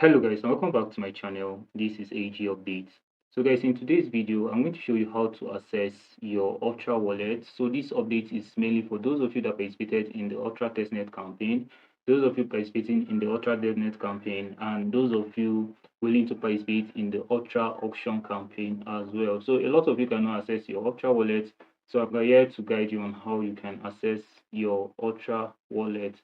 Hello guys, and welcome back to my channel. This is AG Updates. So guys, in today's video I'm going to show you how to access your Octra wallet. So this update is mainly for those of you that participated in the Octra testnet campaign, those of you participating in the Octra devnet campaign, and those of you willing to participate in the Octra auction campaign as well. So a lot of you cannot access your Octra wallet, so I'm here to guide you on how you can access your Octra wallet.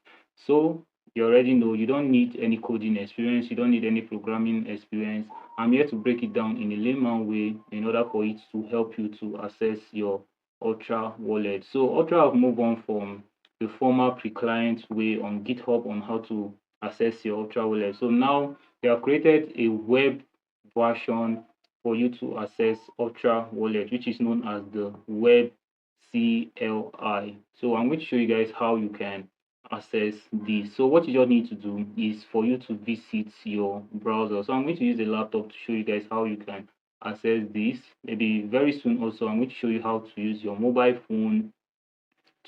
So you already know you don't need any coding experience, you don't need any programming experience. I'm here to break it down in a layman way in order for it to help you to access your Octra wallet. So Octra have moved on from the former pre-client way on GitHub on how to access your Octra wallet. So now they have created a web version for you to access Octra wallet, which is known as the web CLI. So I'm going to show you guys how you can access this. So what you just need to do is for you to visit your browser. So I'm going to use a laptop to show you guys how you can access this. Maybe very soon also I'm going to show you how to use your mobile phone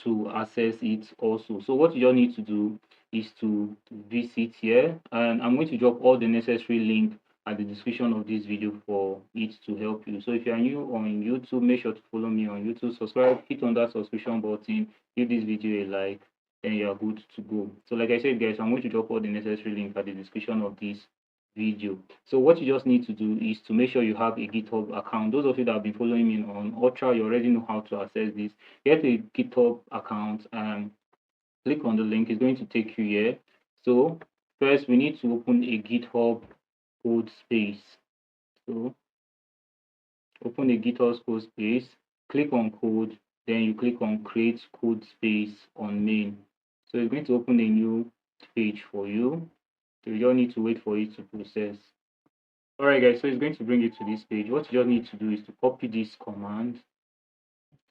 to access it also. So what you just need to do is to visit here, and I'm going to drop all the necessary link at the description of this video for it to help you. So if you are new on YouTube, make sure to follow me on YouTube, subscribe, hit on that subscription button, give this video a like, then you are good to go. So like I said guys, I'm going to drop all the necessary link at the description of this video. So what you just need to do is to make sure you have a GitHub account. Those of you that have been following me on Octra, you already know how to access this. Get a GitHub account and click on the link. It's going to take you here. So first we need to open a GitHub code space. So open a GitHub code space, click on code, then you click on create code space on main. So it's going to open a new page for you. So you don't need to wait for it to process. Alright guys, so it's going to bring you to this page. What you just need to do is to copy this command.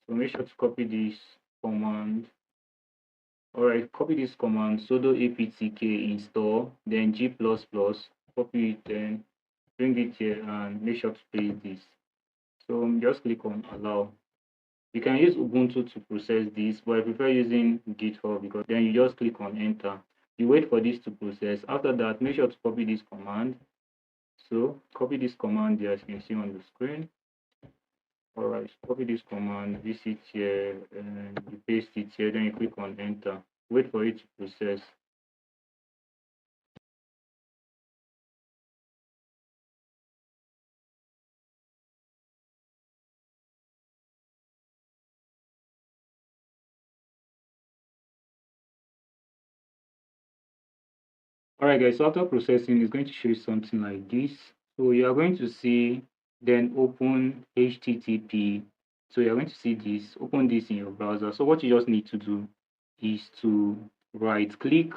So make sure to copy this command. Alright, copy this command sudo apt install, then g++, copy it, then bring it here and make sure to paste this. So just click on allow. You can use Ubuntu to process this, but I prefer using GitHub because then you just click on enter. You wait for this to process. After that, make sure to copy this command. So copy this command here as you can see on the screen. Alright, copy this command, visit here, and you paste it here, then you click on enter. Wait for it to process. Alright guys, so after processing, it's going to show you something like this. So you are going to see, then open HTTP. So you're going to see this, open this in your browser. So what you just need to do is to right click,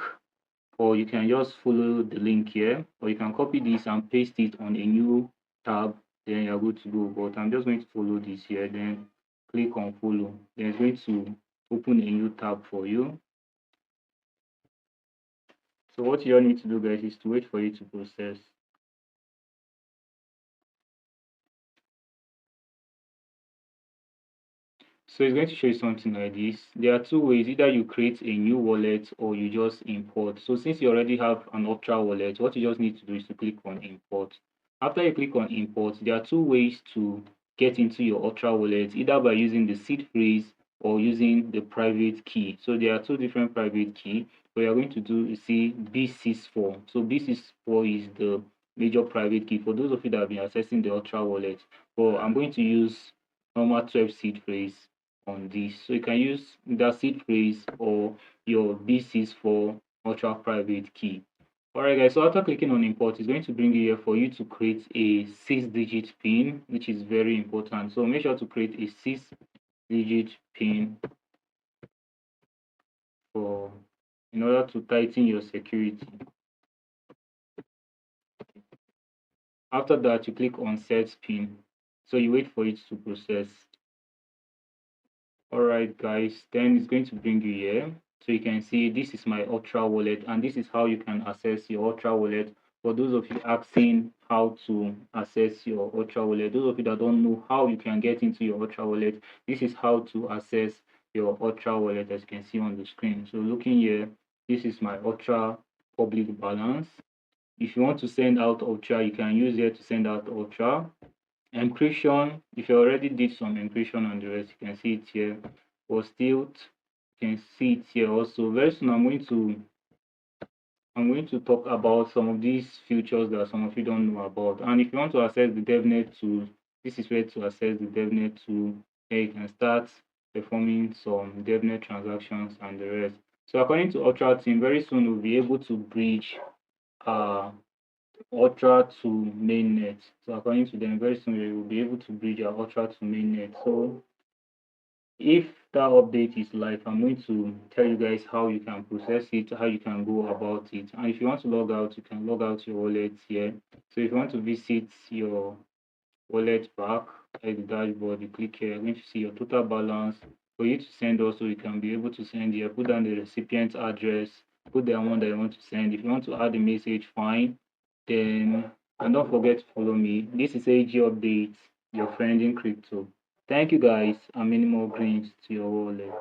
or you can just follow the link here, or you can copy this and paste it on a new tab, then you're good to go. But I'm just going to follow this here, then click on follow. Then it's going to open a new tab for you. So what you all need to do guys is to wait for it to process. So it's going to show you something like this. There are two ways: either you create a new wallet or you just import. So since you already have an Octra wallet, what you just need to do is to click on import. After you click on import, there are two ways to get into your Octra wallet, either by using the seed phrase or using the private key. So there are two different private key. What you're going to do is see B64. So B64 is the major private key for those of you that have been accessing the Octra wallet. But I'm going to use normal 12 seed phrase on this. So you can use the seed phrase or your B64 ultra private key. Alright guys, so after clicking on import, it's going to bring you here for you to create a 6-digit PIN, which is very important. So make sure to create a 6-digit PIN in order to tighten your security. After that, you click on set PIN. So you wait for it to process. Alright guys, then it's going to bring you here. So you can see this is my Octra wallet, and this is how you can access your Octra wallet. For those of you asking how to access your Octra wallet, those of you that don't know how you can get into your Octra wallet, this is how to access your Octra wallet, as you can see on the screen. So looking here, this is my Octra public balance. If you want to send out Octra, you can use here to send out Octra. Encryption, if you already did some encryption on the rest, you can see it here. For stealth, you can see it here also. Very soon I'm going to talk about some of these features that some of you don't know about. And if you want to access the DevNet tool, this is where to access the DevNet tool. Here you can start performing some DevNet transactions and the rest. So according to Octra team, very soon we'll be able to bridge Octra to Mainnet. So according to them, very soon we will be able to bridge our Octra to Mainnet. So if that update is live, I'm going to tell you guys how you can process it, how you can go about it. And if you want to log out, you can log out your wallet here. So if you want to visit your wallet back at the dashboard, you click here, you're going to see your total balance. For you to send also, you can be able to send here, put down the recipient address, put the amount that you want to send. If you want to add a message, fine. Then, and don't forget to follow me. This is AG Updates, your friend in crypto. Thank you guys, and many more greens to your wallet.